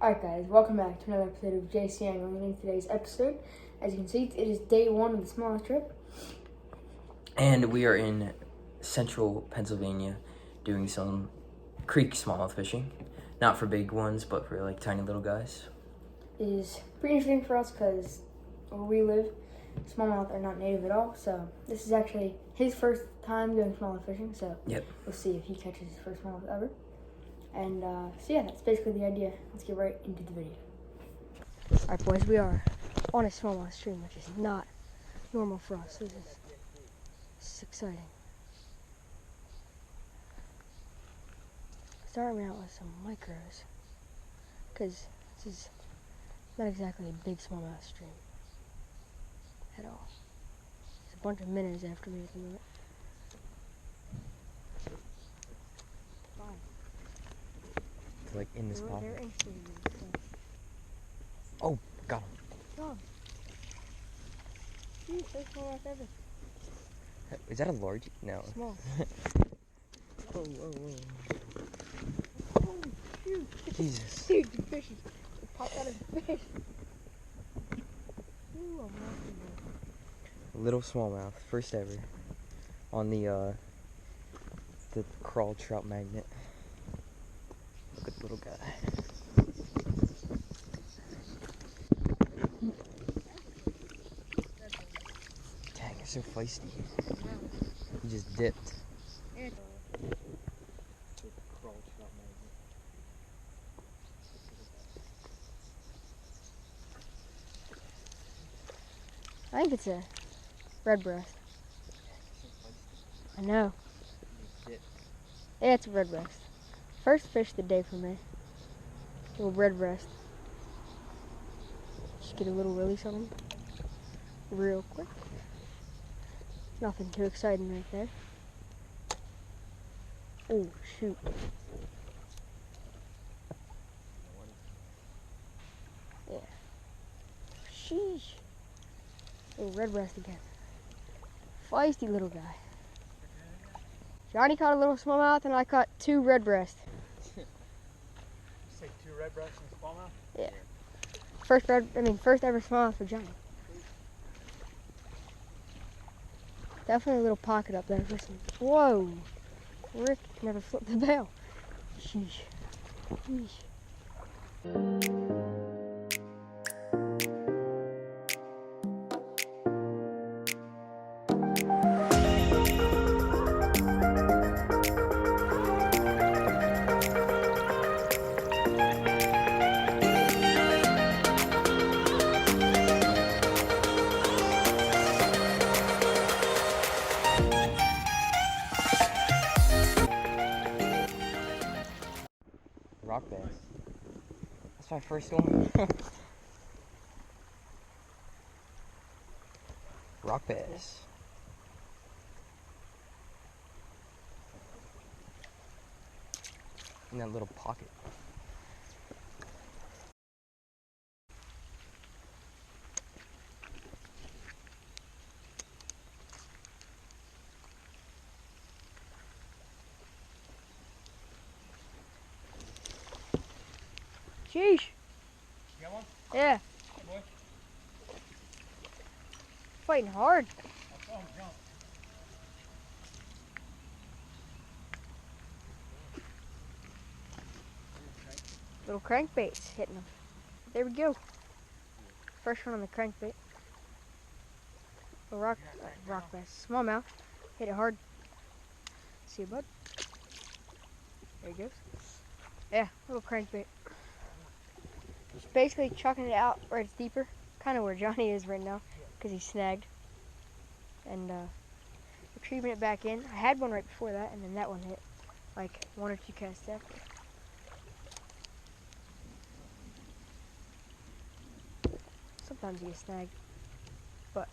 Alright guys, welcome back to another episode of JC Angling. In today's episode, as you can see, it is day one of the Smallmouth trip. And we are in central Pennsylvania doing some creek smallmouth fishing. Not for big ones, but for like tiny little guys. It is pretty interesting for us because where we live, smallmouth are not native at all. So this is actually his first time going smallmouth fishing. So Yep. We'll see if he catches his first smallmouth ever. And so yeah, that's basically the idea. Let's get right into the video. Alright boys, we are on a smallmouth stream, which is not normal for us. This is exciting. Starting out with some micros, because this is not exactly a big smallmouth stream at all. There's a bunch of minnows after me at the moment. Like in this pocket. They're interested in me, so. Oh, got him. Oh. Jeez, first smallmouth ever. Is that a large? No. Small. Whoa, whoa, whoa. Oh, shoot. Jesus. Dude, the fish is popped out of the fish. Ooh, a monster boy. Little smallmouth, first ever. On the crawl trout magnet. Look at the little guy. Dang, it's so feisty. He just dipped. I think it's a red breast. I know. Yeah, it's a red breast. First fish of the day for me. Little red breast. Just get a little release on him real quick. Nothing too exciting right there. Oh, shoot. Yeah. Sheesh. Little red breast again. Feisty little guy. Johnny caught a little smallmouth and I caught two red breasts. You say two red breasts and smallmouth? Yeah. First ever smallmouth for Johnny. Definitely a little pocket up there for some. Whoa! Rick never flipped the bail. Sheesh. Sheesh. Rock bass. That's my first one. Rock bass. In that little pocket. Sheesh. You got one? Yeah. Hey, boy. Fighting hard. I saw him jump. Little crankbaits hitting them. There we go. First one on the crankbait. A rock bass. Smallmouth. Hit it hard. See you, bud. There he goes. Yeah, little crankbait. Just basically chucking it out where it's deeper. Kind of where Johnny is right now. Because he's snagged. And retrieving it back in. I had one right before that, and then that one hit. Like one or two casts after. Sometimes you get snagged, but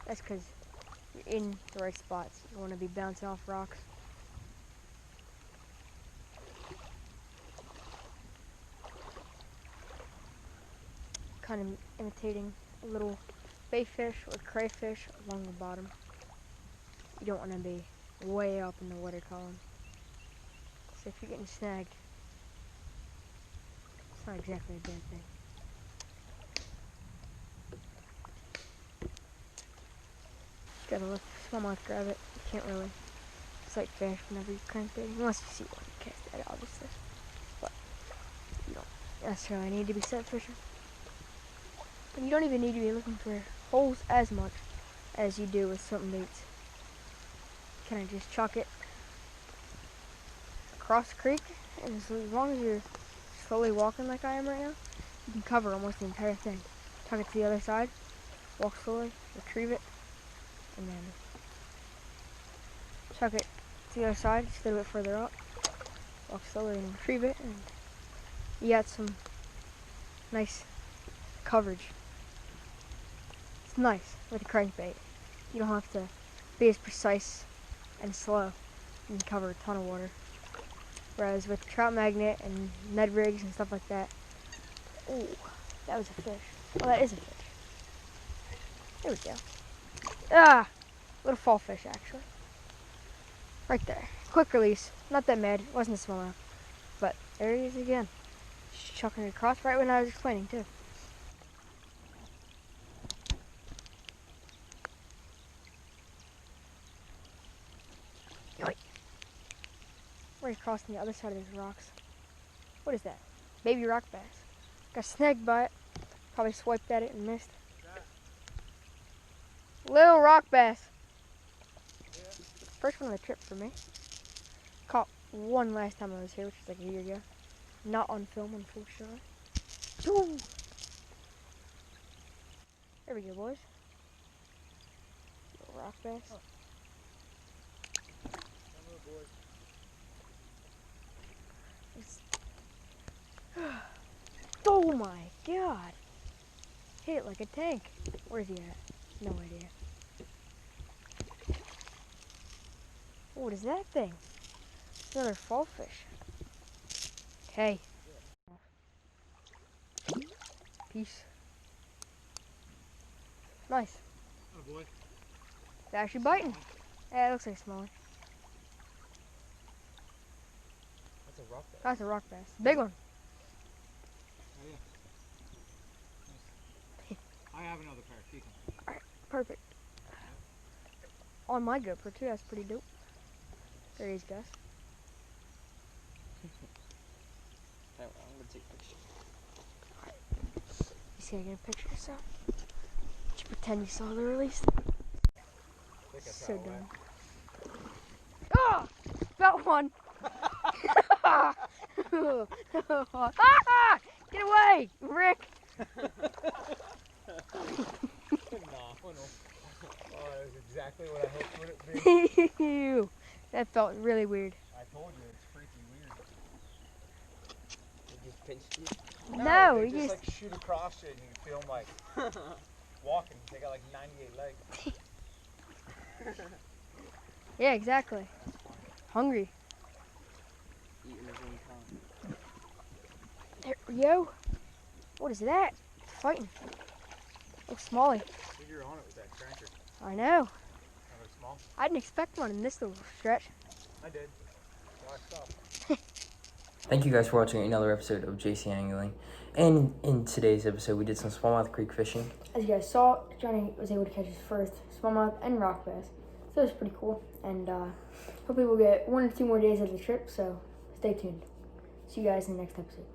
that's because you're in the right spots. You want to be bouncing off rocks. Kind of imitating a little bayfish or crayfish along the bottom. You don't want to be way up in the water column. So if you're getting snagged, Not exactly a bad thing. Gotta let the smallmouth grab it. You can't really sight fish whenever you crankbait, unless you see one you cast that, obviously. But you don't necessarily need to be sight fishing. And you don't even need to be looking for holes as much as you do with some baits. Kind of just chuck it across the creek, and as long as you're slowly walking like I am right now, you can cover almost the entire thing. Tuck it to the other side, walk slowly, retrieve it, and then chuck it to the other side, just a little bit further up, walk slowly and retrieve it, and you got some nice coverage. It's nice with a crankbait. You don't have to be as precise and slow and cover a ton of water. Whereas with trout magnet and Ned rigs and stuff like that, ooh, that was a fish. Well, that is a fish. There we go. Ah, little fall fish actually. Right there. Quick release. Not that mad. It wasn't a smallmouth. But there he is again. Just chucking it across right when I was explaining too. Yoink. Right across on the other side of these rocks. What is that? Baby rock bass. Got snagged by it. Probably swiped at it and missed. Little rock bass. Yeah. First one of the trip for me. Caught one last time I was here, which was like a year ago. Not on film, unfortunately. Ooh. There we go, boys. Little rock bass. Oh. Boys. Oh my god! Hit it like a tank. Where's he at? No idea. What is that thing? It's another fall fish. Okay. Peace. Nice. Oh boy. It's actually biting. Yeah, it looks like a smaller. That's a rock bass. That's a rock bass. Big one. Oh yeah. Nice. I have another pair. Keep them. Alright, perfect. On my GoPro too, that's pretty dope. There he is, guys. I'm gonna take a picture. You see, I get a picture, so. Just pretend you saw the release. So dumb. Oh! Got one! Ah! Get away, Rick! Phenomenal. Oh, that's exactly what I hoped it would be. Ew. That felt really weird. I told you, it's freaky weird. You just pinched you? No, they you just just... like shoot across it and you feel them like walking. They got like 98 legs. Yeah, exactly. Hungry. Eating his own tongue. There we go. What is that? It's fighting. Looks smallie. You're on it with that cranker. I know. Another small. I didn't expect one in this little stretch. I did. Waxed up. Thank you guys for watching another episode of JC Angling. And in today's episode, we did some smallmouth creek fishing. As you guys saw, Johnny was able to catch his first smallmouth and rock bass. So it was pretty cool. And hopefully we'll get 1 or 2 more days of the trip, so stay tuned. See you guys in the next episode.